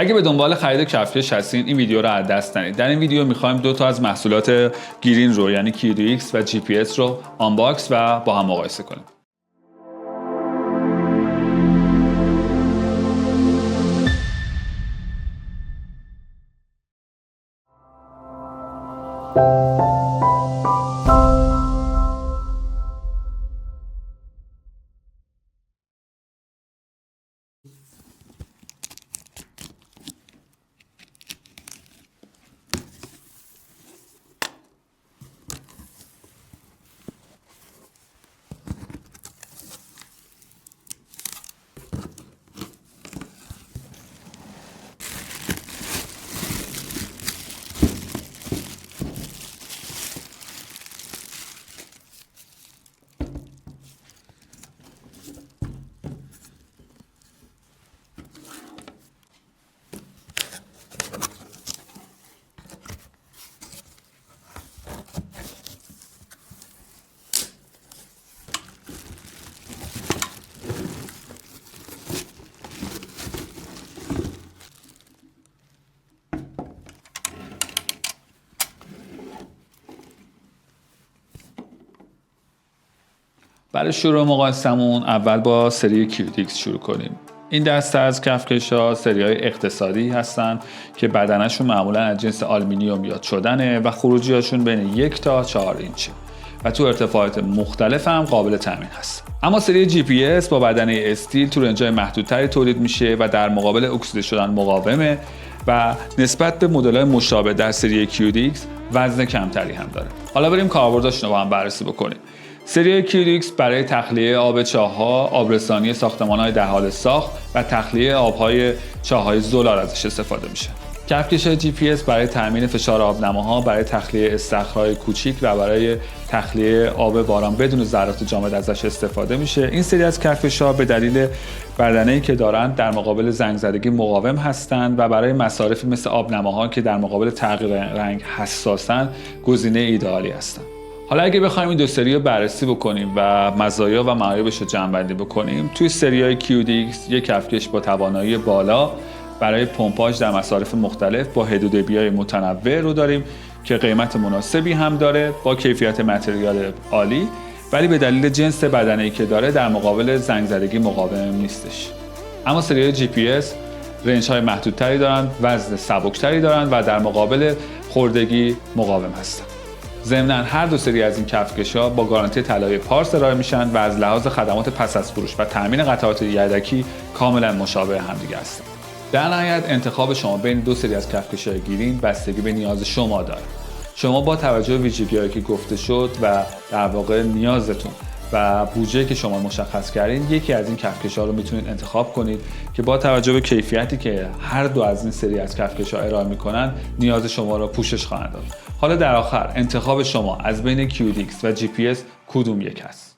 اگه به دنبال خرید کفکش هستین این ویدیو رو از دست ندید. در این ویدیو می‌خوایم دو تا از محصولات گرین رو یعنی QDX و GPS رو آنباکس و با هم مقایسه کنیم. برای شروع مقایسمون اول با سری QDX شروع کنیم. این دسته از کفکش‌ها سری‌های اقتصادی هستن که بدنشون معمولا از جنس آلومینیوم یاد شدنه و خروجی‌هاشون بین 1 تا 4 اینچه و تو ارتفاعات مختلف هم قابل تامین هست. اما سری GPS با بدنه استیل تو رنج‌های محدودتری تولید میشه و در مقابل اکسیده شدن مقاومه و نسبت به مدل‌های مشابه در سری QDX وزن کمتری هم داره. حالا بریم کاربرداشون رو با هم بررسی بکنیم. سری QDX برای تخلیه آب چاه‌ها، آبرسانی ساختمان‌های در حال ساخت و تخلیه آب‌های چاه‌های زلال ازش استفاده میشه. کفکش GPS برای تامین فشار آبنماها، برای تخلیه استخرهای کوچیک و برای تخلیه آب باران بدون ذرات جامد ازش استفاده میشه. این سری از کفکش‌ها به دلیل بدنه‌ای که دارن در مقابل زنگ زدگی مقاوم هستند و برای مصارفی مثل آبنماها که در مقابل تغییر رنگ حساسن گزینه ایدئالی هستند. حالا اگه بخوایم این دو سری رو بررسی بکنیم و مزایا و معایبش رو جمع‌بندی بکنیم، توی سری‌های QDX یک کفکش با توانایی بالا برای پمپاژ در مصارف مختلف با حدودبی‌های متنوع رو داریم که قیمت مناسبی هم داره با کیفیت متریال عالی، ولی به دلیل جنس بدنه‌ای که داره در مقابل زنگ زدگی مقاوم نیستش. اما سری‌های GPS رنج‌های محدودتری دارن، وزن سبکتری دارن و در مقابل خوردگی مقاوم هستن. ضمناً هر دو سری از این کفکش‌ها با گارانتی طلای پارس ارائه میشن و از لحاظ خدمات پس از فروش و تامین قطعات یدکی کاملا مشابه همدیگه هستند. در نهایت انتخاب شما بین دو سری از کفکش‌های گرین بستگی به نیاز شما داره. شما با توجه به ویژگی‌هایی که گفته شد و در واقع نیازتون و بودجه‌ای که شما مشخص کردین یکی از این کفکش‌ها رو میتونید انتخاب کنید که با توجه به کیفیتی که هر دو از این سری از کفکش‌ها ارائه میکنن نیاز شما رو پوشش خواهند داد. حالا در آخر انتخاب شما از بین QDX و GPS کدوم یک است؟